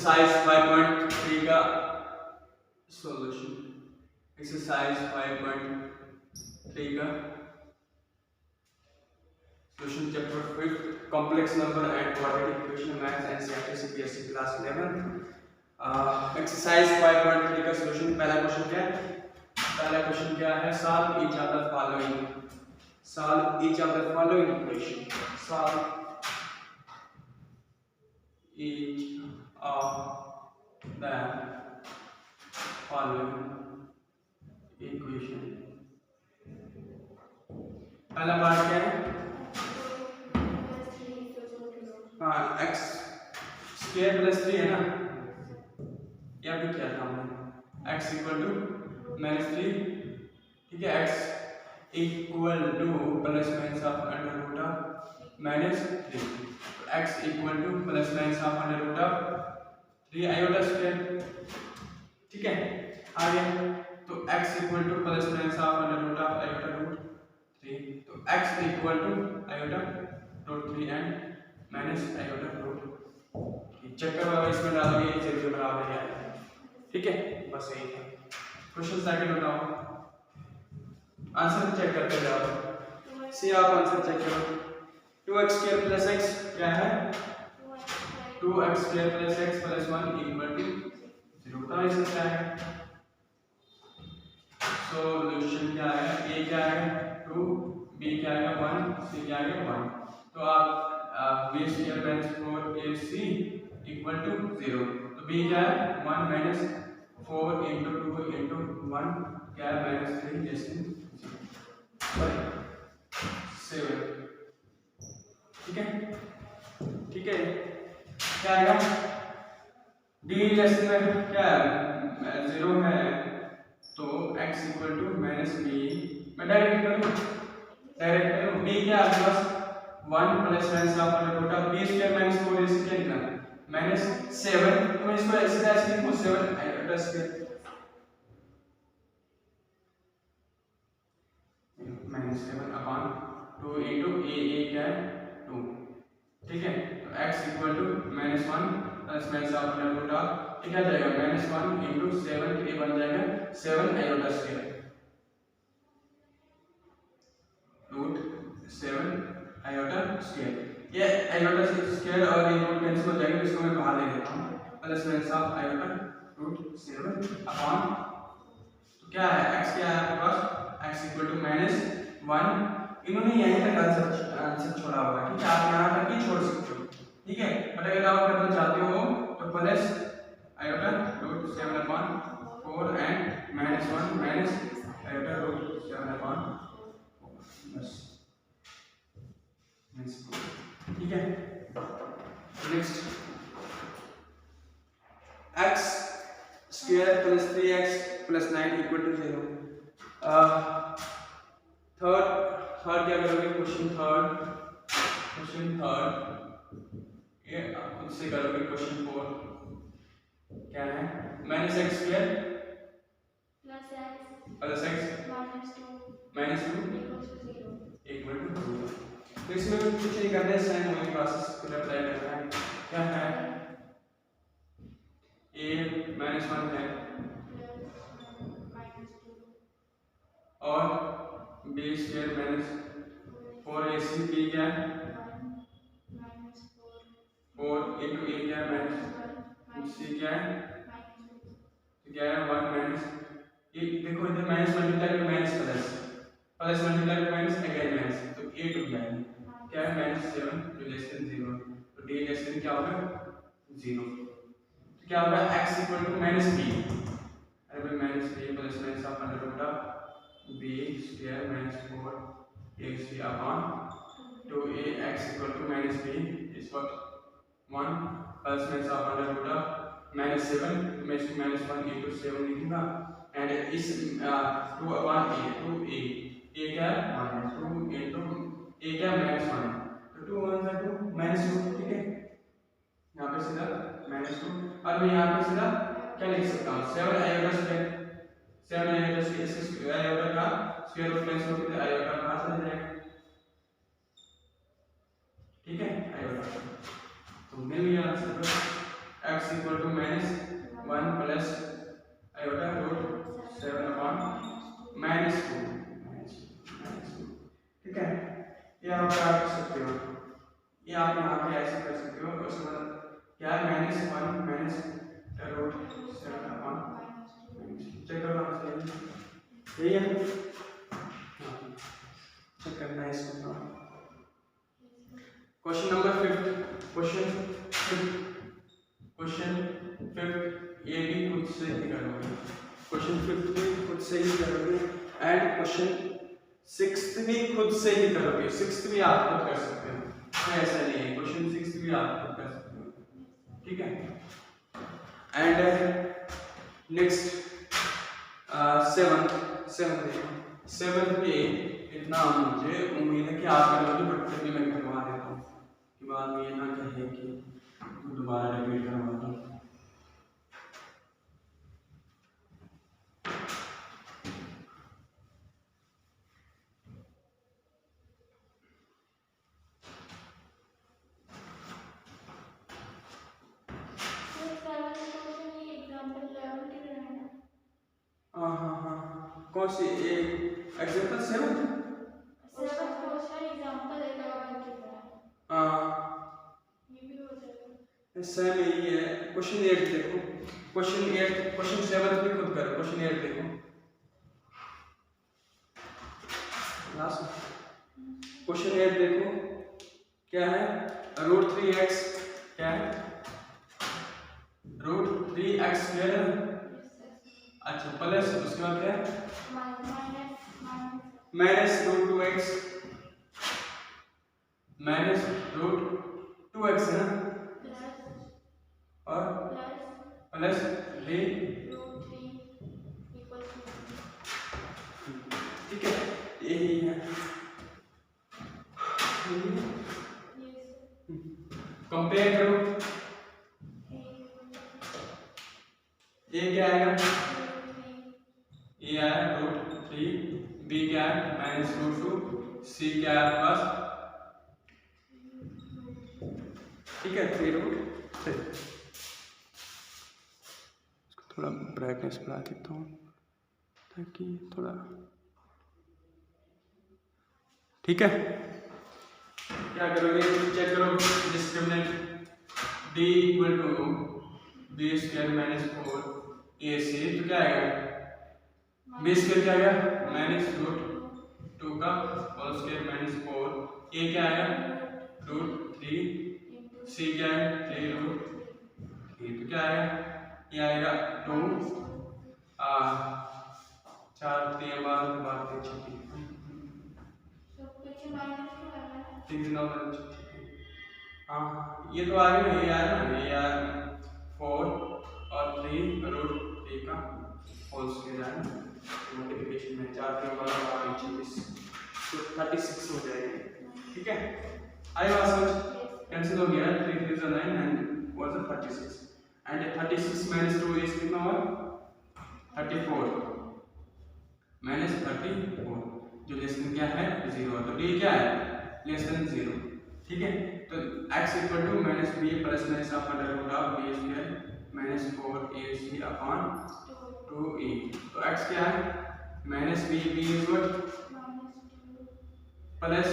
Exercise 5.3 का solution. Exercise 5.3 का solution chapter 5 complex number and quadratic equation maths and CBSE class 11। Exercise 5.3 का solution. पहला question क्या है? पहला क्वेश्चन क्या है? Solve each of the following. Solve each of the following equation. Solve each of the following equation। पहला part क्या है? हाँ, x स्क्वायर प्लस 3 है ना, या फिर क्या था हमने x इक्वल टू -3, ठीक है। x equal to plus minus of under root of -3, x equal to plus minus of under root of 3 iota square, ठीक है। आगे तो x equal to plus minus of under root of iota root 3, तो x equal to iota root 3 and minus iota root. चक्कर वाला इसमें डालोगे ये चीज बराबर है, ठीक है। बस यही है। क्वेश्चन सेकंड बताओ, आंसर चेक करते जाओ। सी आप आंसर चेक करो। 2x स्क्वायर प्लस x क्या है? 2x square plus x plus 1 equal to 0। बताओ इसका क्या है सॉल्यूशन? क्या है? a क्या है 2, b क्या है 1, c क्या है 1। तो आप b square minus 4ac equal to 0। तो b क्या है 1 माइनस 4 इंटू 2 इंटू 1 क्या है -3 जैसे 7, ठीक है। ठीक है, क्या आएगा? d लेस में क्या है 0 है, तो x इक्वल टू -b। मैं डायरेक्ट करूं b क्या आपके पास 1 plus minus of root of b square minus 4 इसे क्या लिखना -7। तो मैं इसको ऐसे लिखूं 7 iota square -7 upon 2 into a क्या है 2, ठीक है। तो x equal to -1 plus minus of root of क्या जाएगा -1 इंटू 7 के बन जाएगा 7 iota square root 7 iota square. ये आयोटा स्क्वायर और ये रूट कैंसिल हो जाएगा, इसको मैं बाहर ले लेता हूं। Plus minus of iota root 7 upon तो क्या है x क्या है आपके पास x इक्वल टू -1। इन्होंने यहीं तक आंसर छोड़ा होगा, ठीक है। आप यहां तक ही छोड़ सकते हो, ठीक है। बट अगर आप करना चाहते हो तो plus iota root 7 upon 4 and -1 minus iota root 7 upon बस, ठीक है। Next x square plus 3x plus 9 equal to 0। Third क्या करोगे? क्वेश्चन थर्ड ये खुद से करोगे। क्वेश्चन 4 क्या है? -x square plus x minus 2 equal to 2। तो इसमें कुछ नहीं करना है, सेम वही प्रोसेस को अप्लाई करना है। क्या है? a -1 है और b square minus 4ac, b क्या है 4 इंटू a क्या है माइनस c क्या है तो क्या है 1 माइनस ये देखो इधर माइनस मल्टीप्लाई में माइनस प्लस मल्टीप्लाई में माइनस अगेन माइनस, तो 8 हो जाएगा। क्या है -7 जो लेस देन 0, तो d लेस देन क्या होगा 0। तो क्या होगा x इक्वल टू -b, अरे भाई -b plus minus of under root of b square minus 4ac upon 2a x equal to -b is what 1 plus minus of under root of -7, मैं इसको -1 into 7 लिखूंगा एंड इस 2 upon a, 2a क्या है 1 2 into a क्या है -1, तो 2 1 2 -2, ठीक है। यहाँ पे सीधा -2 और मैं यहाँ पे सीधा क्या लिख सकता हूँ 7 iota square, 7 iota square iota का स्क्वायर रूट कैंसिल होकर आयोटा बाहर चला जाएगा, ठीक है। आयोटा तो मिल गया answer. x equal to -1 plus iota root 7 upon -2, ठीक है। ये आप क्या कर सकते हो, ये आप यहाँ पे ऐसे कर सकते हो, उसमें क्या है -1 रूट 7 अपॉन, चेक करो आप सही है, यही है, चेक करना है इसको। क्वेश्चन नंबर 5, क्वेश्चन 5 ये भी खुद से ही करोगे, क्वेश्चन 5 भी खुद से ही करोगे एंड क्वेश्चन 6 भी खुद से ही करोगे। 6 भी आप खुद कर सकते हो, ऐसा नहीं है, क्वेश्चन 6 भी आप खुद कर सकते हो, ठीक है। एंड नेक्स्ट 7 पे इतना मुझे उम्मीद है कि आप करोगे, बट फिर भी मैं करवा देता हूँ कि बाद में ये ना कहे कि दोबारा रिपीट करवा दूँ। हाँ, कौन सी एग्जाम्पल 7? सेम यही है। क्वेश्चन 8 देखो, क्वेश्चन 7 भी खुद करो, क्वेश्चन 8 देखो लास्ट, क्वेश्चन 8 देखो क्या है, √3x क्या है, √3x स्क्वायर, अच्छा प्लस उसके बाद क्या है -√2x -√2x है ना, और प्लस 3, ठीक है, यही है। कंपेयर करो, ये क्या आएगा, ये आया √3, बी क्या है -√2, सी क्या है आपके पास, ठीक है 3√3। थोड़ा ब्राइटनेस बढ़ा देता हूँ ताकि थोड़ा, ठीक है। क्या करोगे, चेक करो, discriminant d equal to b square -4ac, तो क्या आएगा, b स्क्वायर क्या आएगा -√2 का होल स्क्वायर -4, a क्या आएगा √3, c क्या है 3√3, तो क्या आएगा, ये आएगा 2 4 3 12 हाँ ये तो आ गया ना, ये आया ना, ये आया 4 और 3√3 का होल स्क्वायर आया ना, मल्टीप्लिकेशन में 4 3 12 26, तो 36 हो जाएगा, ठीक है। आई बात समझ, कैंसिल हो गया, 3 3 9 एंड वाज 36 एंड 36 -2 इज कितना हुआ 34 -34, जो लेस देन क्या है 0, तो d क्या है लेस देन 0, ठीक है। तो x equal to -b plus √b square -4ac upon 2e, तो x क्या है -b, b is what plus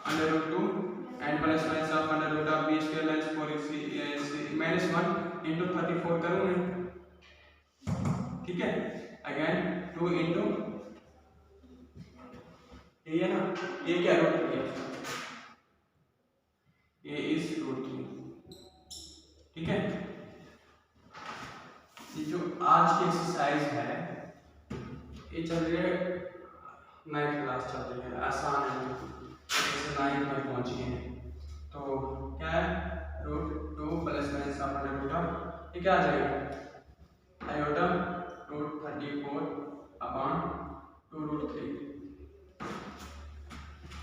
√2 and plus √b square -4ac -1 × 34 करूँ मैं, ठीक है। अगेन 2 इंटू ये है ना, ये क्या √3 है, ये इज √3, ठीक है। ये जो आज की एक्सरसाइज है ये चल रही है 9th क्लास चल रही है, आसान है, जैसे 9th में पहुंची है, तो क्या है √2 प्लस -√, ये क्या आ जाएगा आयोटा √34 अपॉन 2√3,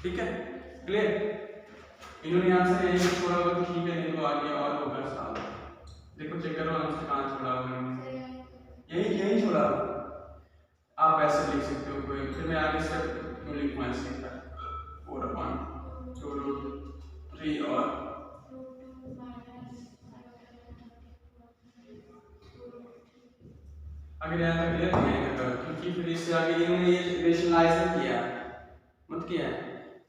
ठीक है, क्लियर। इन्होंने आंसर यही छोड़ा होगा तो ठीक है, नहीं तो आगे और होगा साल, देखो चेक करो आंसर कहाँ छोड़ा होगा, यही छोड़ा होगा, आप ऐसे लिख सकते हो कोई, फिर मैं आगे स्टेप में लिखूंगा इसके अंदर 4 अपॉन 2√3 और अगर यहाँ तक क्लियर नहीं करो, क्योंकि फिर इससे आगे इन्होंने ये रेशनलाइज किया मत किया है,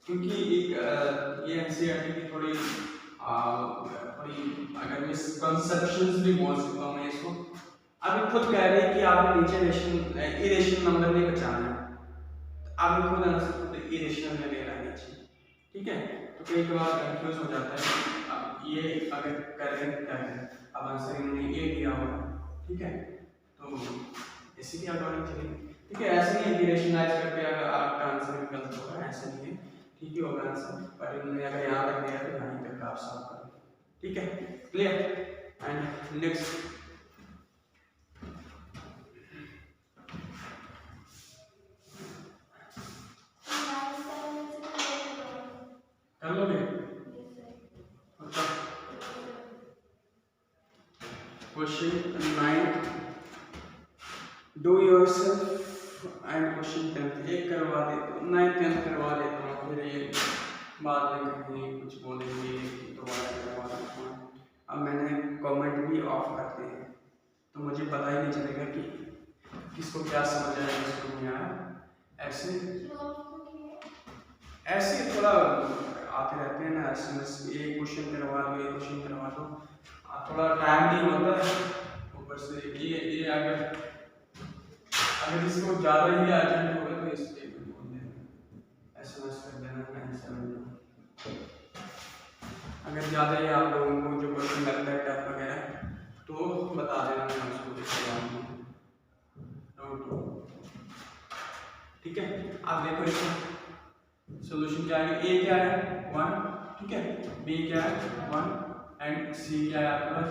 क्योंकि एक ये एनसीईआरटी की थोड़ी अगर मिसकंसेप्शंस भी बोल सकता हूँ मैं इसको। अभी खुद कह रहे हैं कि आपने नीचे इरेशनल नंबर नहीं बचाना है, आपने खुद आंसर खुद इरेशनल में लेना नीचे, ठीक है। तो कई बार कंफ्यूज हो जाता है, अब ये अगर करें क्या है, अब आंसर इन्होंने ये दिया होगा, ठीक है, तो इसी के अकॉर्डिंग चलेंगे, ठीक है। ऐसे नहीं कि रेशनलाइज करके अगर आपका आंसर गलत होगा, ऐसे नहीं है, ठीक ही होगा आंसर, पर इन्होंने अगर यहाँ तक दिया तो यहाँ तक आप सॉल्व करें, ठीक है, क्लियर। एंड नेक्स्ट कर लोगे? Question 9 do yourself and question 10 एक करवा देता हूँ, 9 10 करवा देता हूँ, फिर ये बाद में कहीं कुछ बोलेंगे दोबारा करवा देता हूँ। अब मैंने कमेंट भी ऑफ करते हैं तो मुझे पता ही नहीं चलेगा कि किसको क्या समझ आया किसको नहीं आया। ऐसे थोड़ा आते रहते हैं ना, एसएमएस एक क्वेश्चन करवा दो, एक क्वेश्चन करवा दो, थोड़ा टाइम नहीं होता है। ऊपर से ये अगर इसको ज़्यादा ही अर्जेंट होगा तो इसलिए एसएमएस कर देना। अगर ज़्यादा ही आप लोगों को जो क्वेश्चन लगता है टफ वगैरह तो बता देना, मैं उसको ठीक है। आप देखो इसका सॉल्यूशन क्या है, ए क्या है 1, ठीक है, बी क्या है 1 एंड सी क्या है आपके पास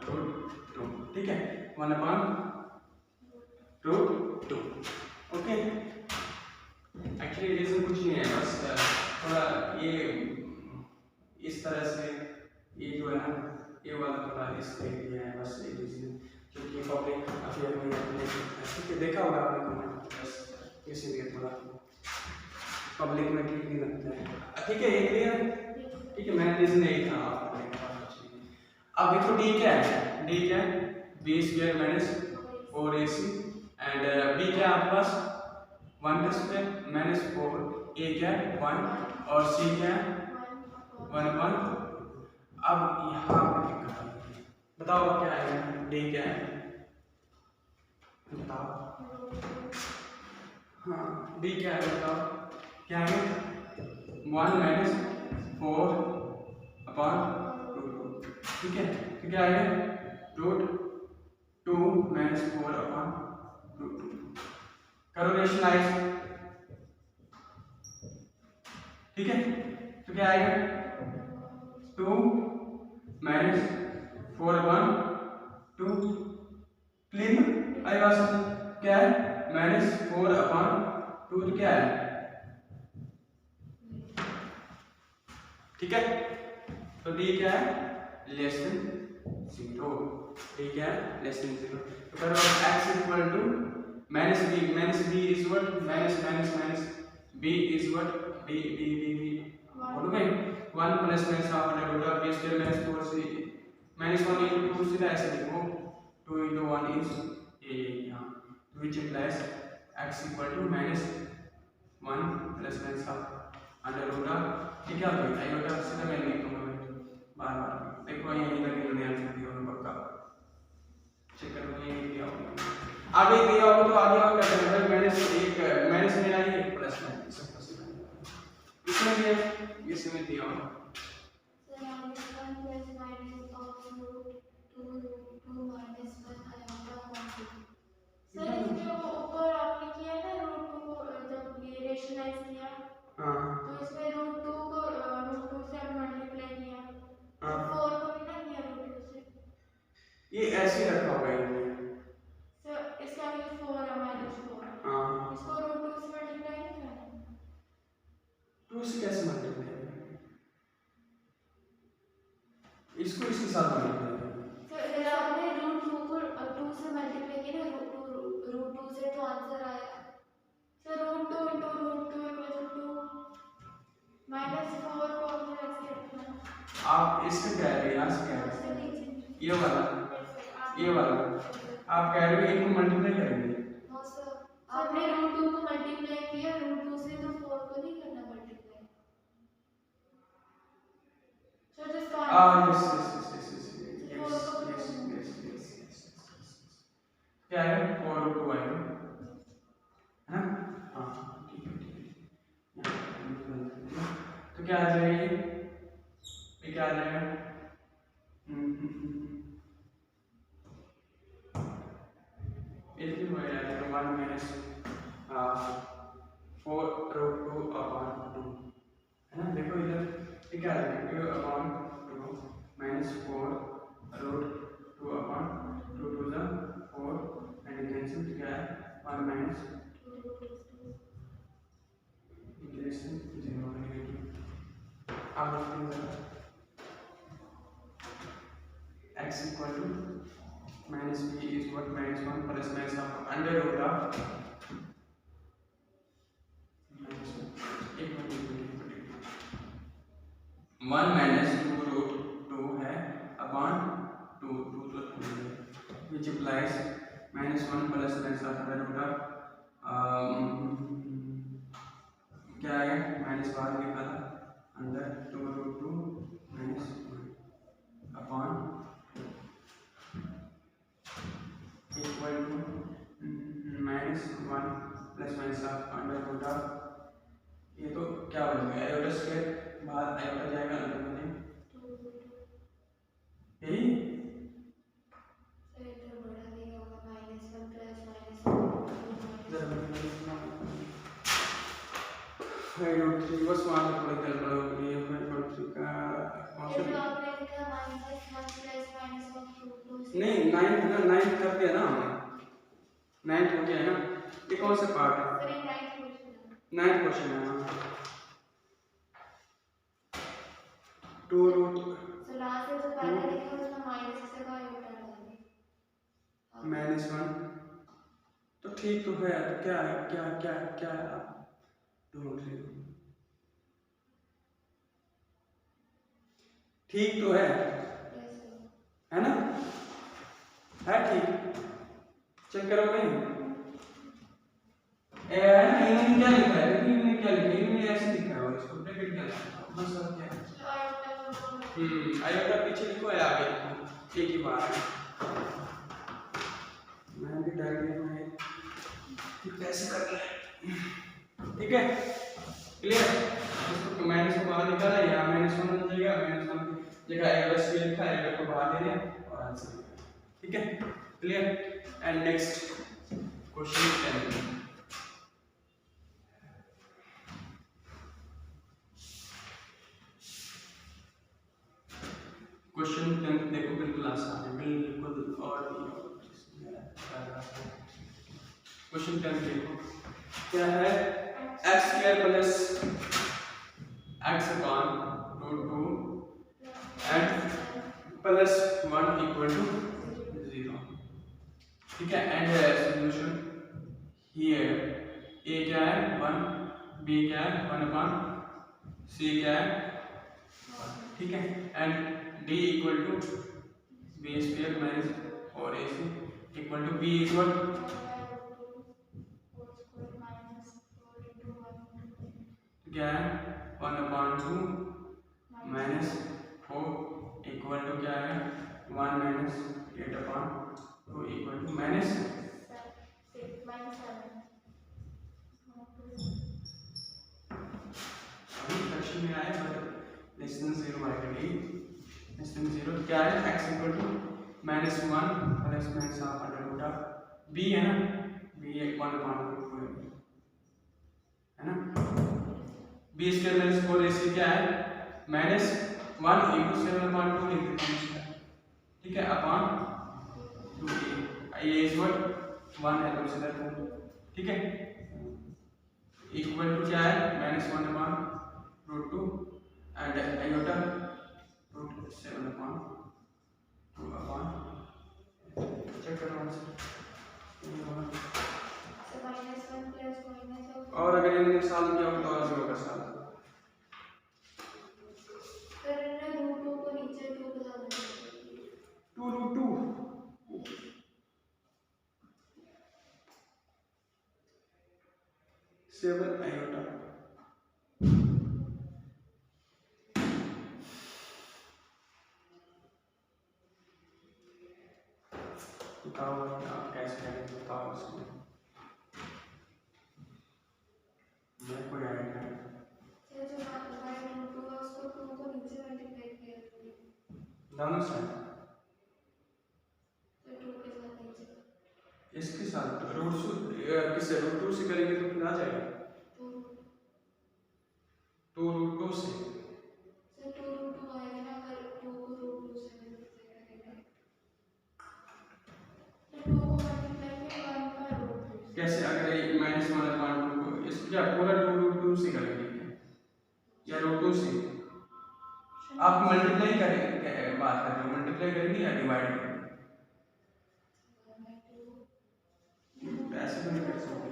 √2, ठीक है, 1/√2, ओके। एक्चुअली रीजन कुछ नहीं है, बस थोड़ा ये इस तरह से ये जो है ना ये वाला थोड़ा इसलिए दिया है, बस ये रीजन, क्योंकि पब्लिक अफेयर में ठीक है देखा होगा आपने कमेंट, बस इसीलिए थोड़ा पब्लिक में ठीक नहीं लगता है, ठीक है। ये क्लियर, ठीक है, मैं रीजन यही था आपको। अब देखो डी क्या है, डी क्या है b² - 4ac एंड बी क्या है आपके पास 1² - 4, ए क्या है 1 और सी क्या है 1/। अब यहाँ पे दिक्कत आती है, बताओ क्या है, डी क्या है बताओ, हाँ डी क्या है बताओ, क्या है 1 - 4/√2, ठीक है, तो क्या आएगा √2 - 4/√2, करो रेशनलाइज, ठीक है, तो क्या आएगा 2 - 4/2, क्लियर आएगा क्या है -4/2, तो क्या है, ठीक है। तो डी क्या है <0, डी क्या है <0, तो करो x = -b is what b is what b बोलोगे 1 + -1/√b² - 4c -1 × 2 सीधा ऐसे लिखो 2 × 1 इज ये यहाँ, which implies x = -1 + -1/√, ठीक है। भाई आयोटा सीधा मैं लिख दूंगा बार बार, देखो यही लगे मैंने आंसर दिया होगा पक्का, चेक करो ये दिया होगा, आगे दिया होगा तो आगे और कर देना, माइनस में आई एक प्लस में सबको सीधा इसमें दिया इसमें दिया होगा सर यहाँ 1 + -√2 सर इसमें वो ऊपर आपने किया ना √2 को जब ये रेशनलाइज किया, हां तो इसमें √2 को √2 से मल्टीप्लाई किया, हां 4 को भी ना किया √2 से, ये ऐसे रखा होगा ये सर इसका आगे 4 है -4, हां इसको √2 से मल्टीप्लाई नहीं करना, 2 से कैसे मल्टीप्लाई इसको इसके साथ मल्टीप्लाई सर आपने √2 को 2 से मल्टीप्लाई किया ना √2 से तो आंसर आया, सर √2 × √2 = 2 -4 को आपने ऐसे रखना, आप इससे कह रहे हैं यहाँ से कह रहे हैं ये वाला आप कह रहे हो इनको मल्टीप्लाई करेंगे। नो सर, आपने रूट 2 को मल्टीप्लाई किया, रूट 2 से तो 4 को नहीं करना मल्टीप्लाई। सर जिसका yes yes yes yes yes yes yes क्या है 4 रूट 2 आएगा है ना। हाँ ठीक है तो क्या आ जाएगा ये क्या आ जाएगा इसमें हो जाएगा 1 माइनस 4 रूट 2 अपॉन 2 है ना। देखो इधर ये क्या आ जाएगा 2 upon 2 minus 4 root 2 upon 2 to the 4 and cancel क्या है 1 माइनस इंटीग्रेशन 0 नेगेटिव आप लिखते हैं x equal to minus b is what minus 1 plus minus of under root of minus 1 minus 2 root 2 है upon 2 तो 2 है which implies minus 1 plus minus of under root of क्या है माइनस बाहर लिखा था अंदर 2 root 2 minus 1 upon equal to minus 1 plus minus of under root of ये तो क्या बन गया आयोटा स्क्वायर बाहर आयोटा जाएगा अंदर में यही सर इधर बढ़ा देगा होगा -1 प्लस -1 बस वहाँ पे थोड़ा कर लो ये -3 का ये जो आपने लिखा -1 प्लस -1 नहीं 9 है ना 9 कर दिया ना हमने 9 हो गया है ना ये कौन सा पार्ट है सर ये 9 क्वेश्चन है हाँ 2 रूट सर लास्ट में जो पहले लिखा उसमें माइनस से का आयोटा डाल -1 तो ठीक तो है तो क्या है क्या आप ढूंढ रहे हो ठीक तो है ना है ठीक चेक करोगे इन्होंने क्या लिखा है इन्होंने क्या लिखा है इन्होंने ऐसे लिखा है इसको ब्रैकेट क्या लिखा है बस सब क्या है आयोटा पीछे लिखो या आगे लिखो एक ही बात है मैं भी डायग्राम में कैसे करना है ठीक है क्लियर इसको माइनस को बाहर निकाला या -1 हो जाएगा -1 जगह आयोटा से लिखा है आयोटा को बाहर ले लिया और आंसर ठीक है clear and next question 10 question 10 देखो बिल्कुल आसान है बिल्कुल और क्वेश्चन 10 देखो क्या है x square plus x upon root 2 and plus 1 equal to 0 ठीक है एंड सॉल्यूशन हियर a क्या है 1 b क्या है 1 अपॉन c क्या है ठीक है and d equal to b square minus 4ac equal to b is what क्या है 1 अपॉन 2 माइनस 4 इक्वल टू क्या है 1 minus 8 upon 2 equal to minus 7 में आया बट लेस देन 0 आएगा डी लेस देन 0 क्या है x equal to -1 plus minus half under root of b है ना b 1 अपॉन 2 है ना b स्क्वायर माइनस 4ac क्या है -1 इनटू 7/2 लिख देते हैं ठीक है अपॉन 2a ये इज व्हाट 1 है तो इधर ठीक है इक्वल टू क्या है -1 upon root 2 and iota root 7 upon 2 upon check करो आंसर और अगर इन्होंने साल किया हो तो और 0 का साल रूट 2 को नीचे 2 के साथ 2 रूट 2 7 आयोटा। बताओ आप कैसे करेंगे, बताओ इसमें, मेरे को याद है। सर जो हमारे रूट टू है उसको टू को नीचे मल्टीप्लाई किया दोनों साइड तो टू के साथ नीचे इसके साथ किससे रूट 2 से करेंगे तो फिर आ जाएगा तो 2 रूट 2 से। सर टू रूट टू आएगा ना, अगर टू को रूट टू से मल्टीप्लाई करेंगे तो टू को मल्टीप्लाई में 1 का रूट टू। कैसे, अगर ये -1 अपॉन 2 को इसको क्या पूरा 2 रूट 2 से करेंगे क्या, या रूट 2 से? आप मल्टीप्लाई करेंगे, बात कर रहे हो मल्टीप्लाई करेंगे या डिवाइड करेंगे? ऐसे तो नहीं कर सकते।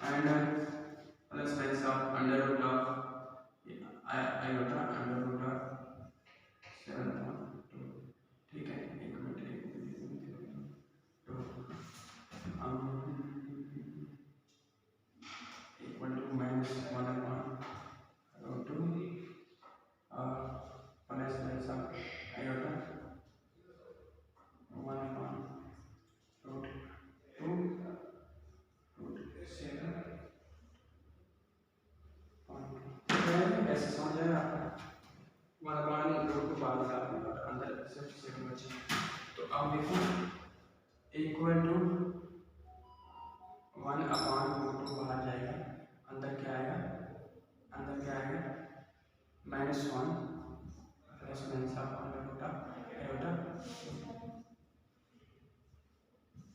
and plus minus of under root of iota under root of 7/2। ठीक है, एक मिनट तो equal to -1 upon root 2 plus minus of iota 1 upon root 2 root 7। ऐसे समझ आया आपको? 1 अपॉन रूट 2 बाहर निकालने और अंदर सिर्फ 7 बचे। तो अब देखो इक्वल टू 1 अपॉन रूट 2 बाहर जाएगा, अंदर क्या आएगा, अंदर क्या आएगा -1 plus minus of under root of iota.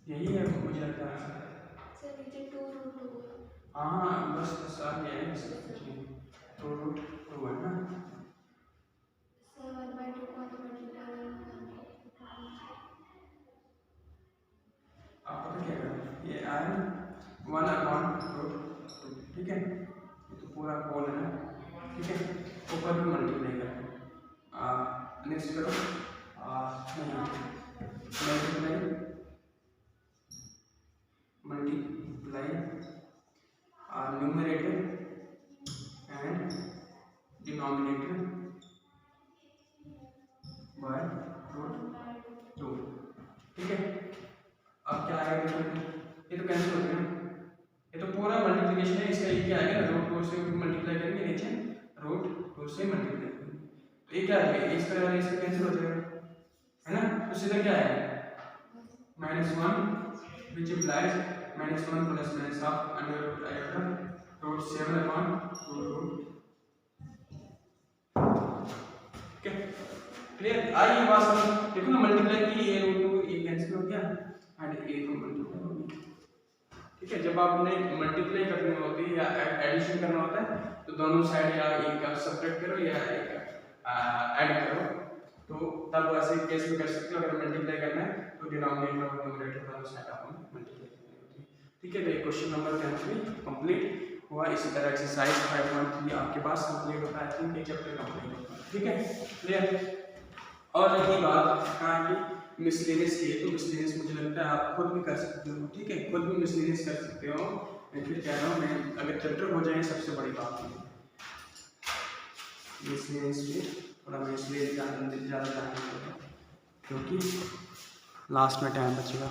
यही है मुझे लगता है सर नीचे टू रूट टू। हाँ बस सर ये है इसका कुछ नहीं, तो रूट 2 है ना। सर 1/2 को मल्टीप्लाई आप पता क्या करें, ये आया 1 अपॉन रूट 2, ठीक है, ये तो पूरा होल है ना, ठीक है, ऊपर भी मल्टीप्लाई करें, नेक्स्ट करो multiply numerator and denominator by root 2, ठीक है। अब क्या आएगा देखो, ये तो कैंसिल हो गया ना, ये तो पूरा मल्टीप्लिकेशन है इसका, ये क्या आएगा रूट 2 से मल्टीप्लाई करेंगे, नीचे रूट 2 से मल्टीप्लाई करेंगे, तो ये क्या आएगा, इसका और इसका कैंसिल हो जाएगा, है ना। तो सीधा क्या आएगा -1 which implies -1 plus minus of under root iota root 7 upon root 2। Okay clear, आइए बात समझ, देखो ना मल्टीप्लाई की ये रूट 2 ये कैंसिल हो गया एंड ये तो मल्टीप्लाई हो गया, ठीक है। जब आपने मल्टीप्लाई करनी होती है या एडिशन करना होता है तो दोनों साइड या एक का सब्ट्रैक्ट करो या एक ऐड करो, तो तब ऐसे केस में कर सकते हो। अगर मल्टीप्लाई करना है तो डिनोमिनेटर और न्यूमरेटर दोनों साइड आप मल्टीप्लाई करनी होती है, ठीक है। तो ये क्वेश्चन नंबर 10 कंप्लीट हुआ। इसी तरह एक्सरसाइज 5.3 आपके पास कंप्लीट होता है, आई थिंक ये चैप्टर कंप्लीट होता है, ठीक है, क्लियर। और रही बात कहाँ की मिसलेनियस की, तो मिसलेनियस मुझे लगता है आप खुद भी कर सकते हो, ठीक है, खुद भी मिसलेनियस कर सकते हो। मैं फिर कह रहा हूँ, मैं अगर चैप्टर हो जाए सबसे बड़ी बात है मिसलेनियस में थोड़ा मैं इसलिए ज़्यादा ध्यान, क्योंकि लास्ट में टाइम बचेगा।